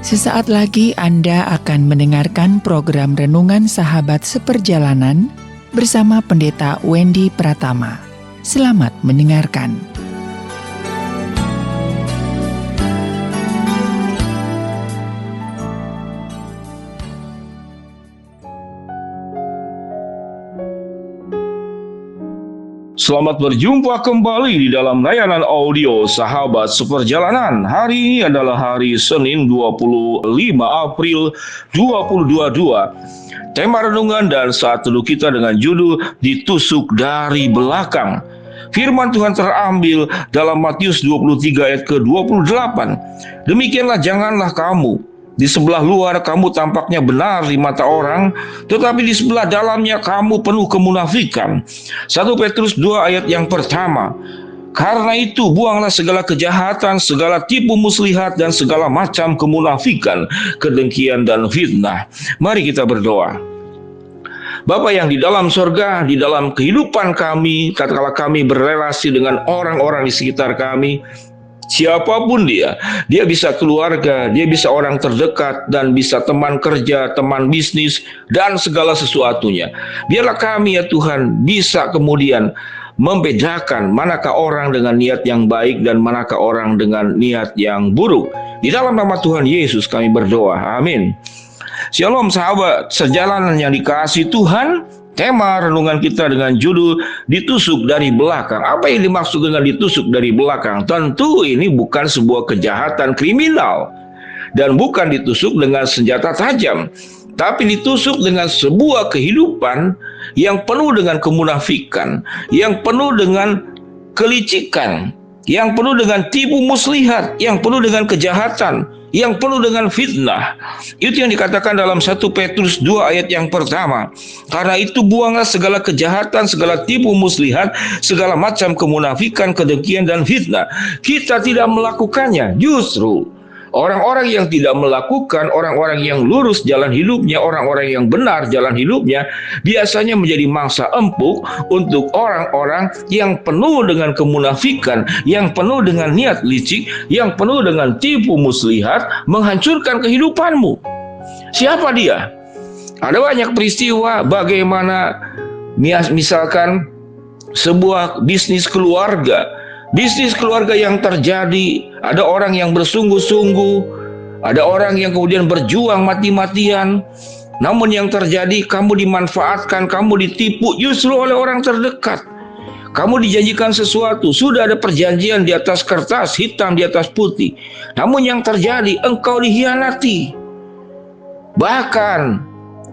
Sesaat lagi Anda akan mendengarkan program Renungan Sahabat Seperjalanan bersama Pendeta Wendy Pratama. Selamat mendengarkan. Selamat berjumpa kembali di dalam layanan audio Sahabat Seperjalanan. Hari ini adalah hari Senin 25 April 2022. Tema renungan dan saat teduh kita dengan judul Ditusuk dari Belakang. Firman Tuhan terambil dalam Matius 23 ayat ke-28. Demikianlah janganlah kamu. Di sebelah luar kamu tampaknya benar di mata orang, tetapi di sebelah dalamnya kamu penuh kemunafikan. 1 Petrus 2 ayat yang pertama. Karena itu buanglah segala kejahatan, segala tipu muslihat dan segala macam kemunafikan, kedengkian dan fitnah. Mari kita berdoa. Bapa yang di dalam sorga, di dalam kehidupan kami, tatkala kami berrelasi dengan orang-orang di sekitar kami, siapapun dia bisa keluarga, dia bisa orang terdekat, dan bisa teman kerja, teman bisnis, dan segala sesuatunya. Biarlah kami ya Tuhan bisa kemudian membedakan manakah orang dengan niat yang baik dan manakah orang dengan niat yang buruk. Di dalam nama Tuhan Yesus kami berdoa, amin. Shalom sahabat sejalanan yang dikasihi Tuhan. Tema renungan kita dengan judul ditusuk dari belakang. Apa yang dimaksud dengan ditusuk dari belakang? Tentu ini bukan sebuah kejahatan kriminal dan bukan ditusuk dengan senjata tajam, tapi ditusuk dengan sebuah kehidupan yang penuh dengan kemunafikan, yang penuh dengan kelicikan, yang penuh dengan tipu muslihat, yang penuh dengan kejahatan, yang penuh dengan fitnah. Itu yang dikatakan dalam 1 Petrus 2 ayat yang pertama. Karena itu buanglah segala kejahatan, segala tipu muslihat, segala macam kemunafikan, kedengkian dan fitnah. Kita tidak melakukannya. Justru orang-orang yang tidak melakukan, orang-orang yang lurus jalan hidupnya, orang-orang yang benar jalan hidupnya, biasanya menjadi mangsa empuk untuk orang-orang yang penuh dengan kemunafikan, yang penuh dengan niat licik, yang penuh dengan tipu muslihat, menghancurkan kehidupanmu. Siapa dia? Ada banyak peristiwa bagaimana misalkan sebuah bisnis keluarga yang terjadi, ada orang yang bersungguh-sungguh, ada orang yang kemudian berjuang mati-matian, namun yang terjadi kamu dimanfaatkan, kamu ditipu justru oleh orang terdekat. Kamu dijanjikan sesuatu, sudah ada perjanjian di atas kertas, hitam di atas putih, namun yang terjadi engkau dikhianati. Bahkan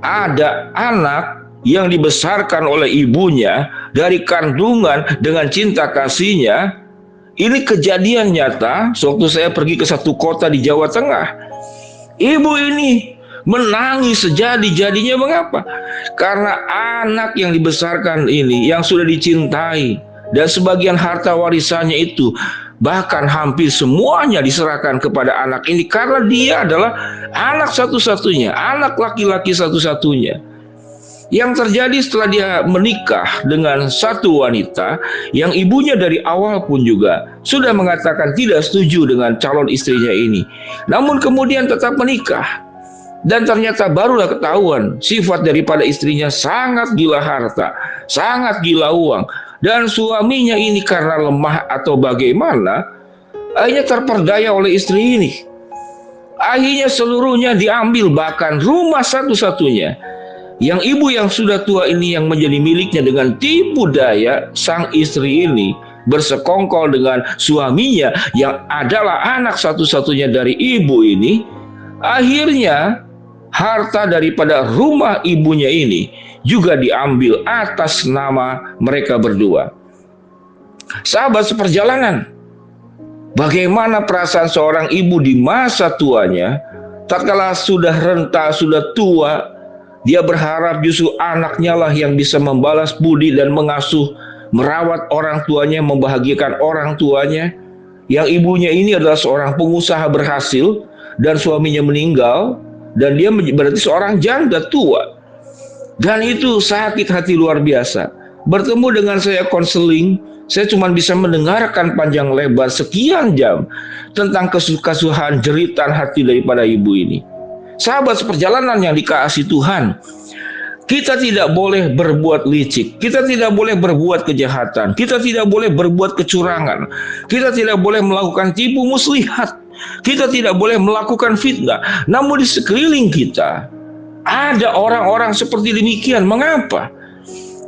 ada anak yang dibesarkan oleh ibunya dari kandungan dengan cinta kasihnya. Ini kejadian nyata sewaktu saya pergi ke satu kota di Jawa Tengah. Ibu ini menangis sejadi-jadinya. Mengapa? Karena anak yang dibesarkan ini, yang sudah dicintai, dan sebagian harta warisannya itu bahkan hampir semuanya diserahkan kepada anak ini, karena dia adalah anak satu-satunya, anak laki-laki satu-satunya. Yang terjadi setelah dia menikah dengan satu wanita yang ibunya dari awal pun juga sudah mengatakan tidak setuju dengan calon istrinya ini, namun kemudian tetap menikah. Dan ternyata barulah ketahuan sifat daripada istrinya sangat gila harta, sangat gila uang. Dan suaminya ini karena lemah atau bagaimana, akhirnya terperdaya oleh istri ini. Akhirnya seluruhnya diambil, bahkan rumah satu-satunya yang ibu yang sudah tua ini yang menjadi miliknya. Dengan tipu daya sang istri ini bersekongkol dengan suaminya yang adalah anak satu-satunya dari ibu ini. Akhirnya harta daripada rumah ibunya ini juga diambil atas nama mereka berdua. Sahabat seperjalanan, bagaimana perasaan seorang ibu di masa tuanya tatkala sudah renta, sudah tua? Dia berharap justru anaknya lah yang bisa membalas budi dan mengasuh, merawat orang tuanya, membahagiakan orang tuanya. Yang ibunya ini adalah seorang pengusaha berhasil dan suaminya meninggal, dan dia berarti seorang janda tua. Dan itu sakit hati luar biasa. Bertemu dengan saya konseling, saya cuma bisa mendengarkan panjang lebar sekian jam tentang kesusahan jeritan hati daripada ibu ini. Sahabat seperjalanan yang dikasihi Tuhan, kita tidak boleh berbuat licik, kita tidak boleh berbuat kejahatan, kita tidak boleh berbuat kecurangan, kita tidak boleh melakukan tipu muslihat, kita tidak boleh melakukan fitnah. Namun di sekeliling kita ada orang-orang seperti demikian. Mengapa?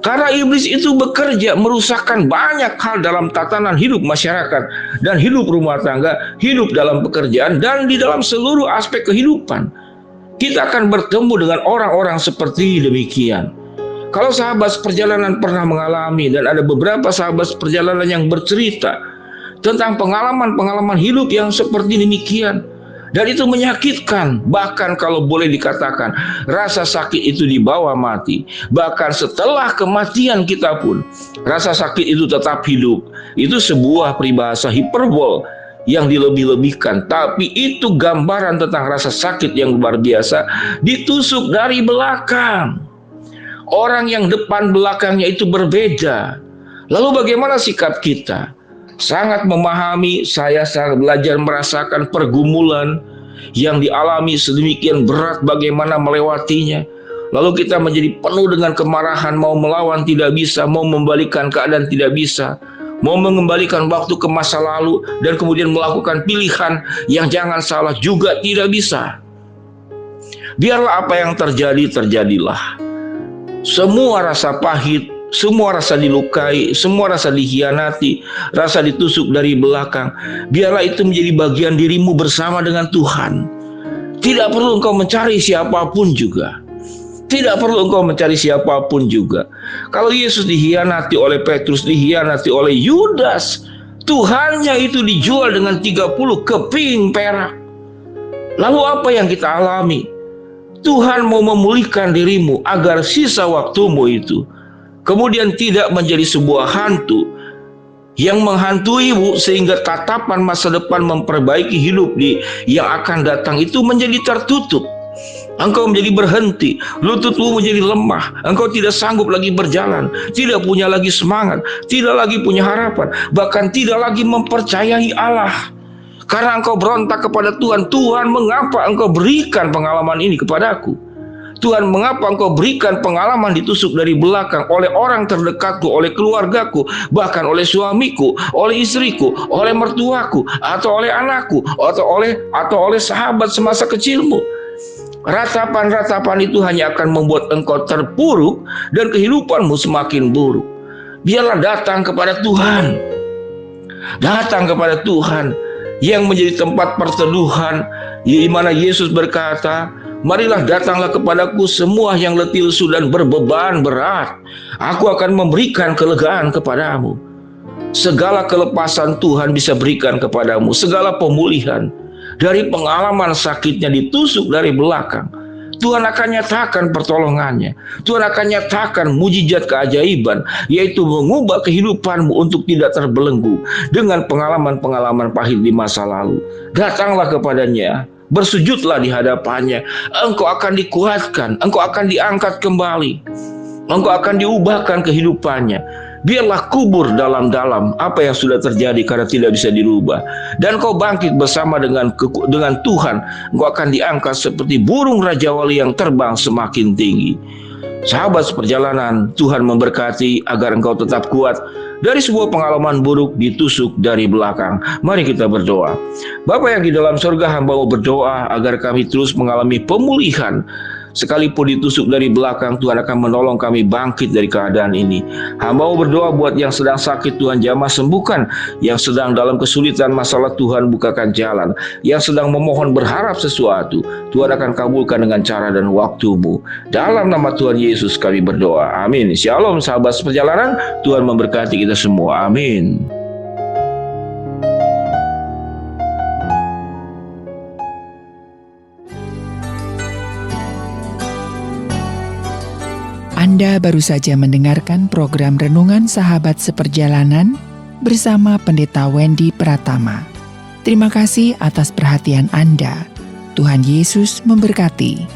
Karena iblis itu bekerja merusakkan banyak hal dalam tatanan hidup masyarakat dan hidup rumah tangga, hidup dalam pekerjaan, dan di dalam seluruh aspek kehidupan. Kita akan bertemu dengan orang-orang seperti demikian. Kalau sahabat perjalanan pernah mengalami, dan ada beberapa sahabat perjalanan yang bercerita tentang pengalaman-pengalaman hidup yang seperti demikian, dan itu menyakitkan. Bahkan kalau boleh dikatakan, rasa sakit itu dibawa mati. Bahkan setelah kematian kita pun, rasa sakit itu tetap hidup. Itu sebuah peribahasa hiperbol yang dilebih-lebihkan. Tapi itu gambaran tentang rasa sakit yang luar biasa. Ditusuk dari belakang. Orang yang depan belakangnya itu berbeda. Lalu bagaimana sikap kita? Sangat memahami, saya belajar merasakan pergumulan yang dialami sedemikian berat, bagaimana melewatinya. Lalu kita menjadi penuh dengan kemarahan, mau melawan tidak bisa, mau membalikan keadaan tidak bisa, mau mengembalikan waktu ke masa lalu dan kemudian melakukan pilihan yang jangan salah juga tidak bisa. Biarlah apa yang terjadi, terjadilah. Semua rasa pahit, semua rasa dilukai, semua rasa dikhianati, rasa ditusuk dari belakang, biarlah itu menjadi bagian dirimu bersama dengan Tuhan. Tidak perlu engkau mencari siapapun juga. Tidak perlu engkau mencari siapapun juga. Kalau Yesus dikhianati oleh Petrus, dikhianati oleh Yudas, Tuhannya itu dijual dengan 30 keping perak. Lalu apa yang kita alami? Tuhan mau memulihkan dirimu agar sisa waktumu itu kemudian tidak menjadi sebuah hantu yang menghantuimu, sehingga tatapan masa depan memperbaiki hidup yang akan datang itu menjadi tertutup. Engkau menjadi berhenti, lututmu menjadi lemah, engkau tidak sanggup lagi berjalan, tidak punya lagi semangat, tidak lagi punya harapan, bahkan tidak lagi mempercayai Allah. Karena engkau berontak kepada Tuhan. Tuhan, mengapa engkau berikan pengalaman ini kepadaku? Tuhan, mengapa engkau berikan pengalaman ditusuk dari belakang oleh orang terdekatku, oleh keluargaku, bahkan oleh suamiku, oleh istriku, oleh mertuaku, atau oleh anakku, atau oleh sahabat semasa kecilmu? Ratapan-ratapan itu hanya akan membuat engkau terpuruk dan kehidupanmu semakin buruk. Biarlah datang kepada Tuhan. Datang kepada Tuhan yang menjadi tempat perteduhan, di mana Yesus berkata, marilah datanglah kepadaku semua yang letih lesu dan berbeban berat, aku akan memberikan kelegaan kepadamu. Segala kelepasan Tuhan bisa berikan kepadamu, segala pemulihan dari pengalaman sakitnya ditusuk dari belakang. Tuhan akan nyatakan pertolongannya. Tuhan akan nyatakan mujizat keajaiban, yaitu mengubah kehidupanmu untuk tidak terbelenggu dengan pengalaman-pengalaman pahit di masa lalu. Datanglah kepadanya, bersujudlah di hadapannya. Engkau akan dikuatkan, engkau akan diangkat kembali, engkau akan diubahkan kehidupannya. Biarlah kubur dalam-dalam apa yang sudah terjadi karena tidak bisa dirubah, dan kau bangkit bersama dengan Tuhan. Engkau akan diangkat seperti burung Raja Wali yang terbang semakin tinggi. Sahabat seperjalanan, Tuhan memberkati agar engkau tetap kuat dari sebuah pengalaman buruk ditusuk dari belakang. Mari kita berdoa. Bapa yang di dalam surga, hamba mau berdoa agar kami terus mengalami pemulihan. Sekalipun ditusuk dari belakang, Tuhan akan menolong kami bangkit dari keadaan ini. Hamba mau berdoa buat yang sedang sakit, Tuhan jamah sembuhkan. Yang sedang dalam kesulitan masalah, Tuhan bukakan jalan. Yang sedang memohon berharap sesuatu, Tuhan akan kabulkan dengan cara dan waktu-Mu. Dalam nama Tuhan Yesus kami berdoa. Amin. Shalom sahabat seperjalanan, Tuhan memberkati kita semua. Amin. Anda baru saja mendengarkan program Renungan Sahabat Seperjalanan bersama Pendeta Wendy Pratama. Terima kasih atas perhatian Anda. Tuhan Yesus memberkati.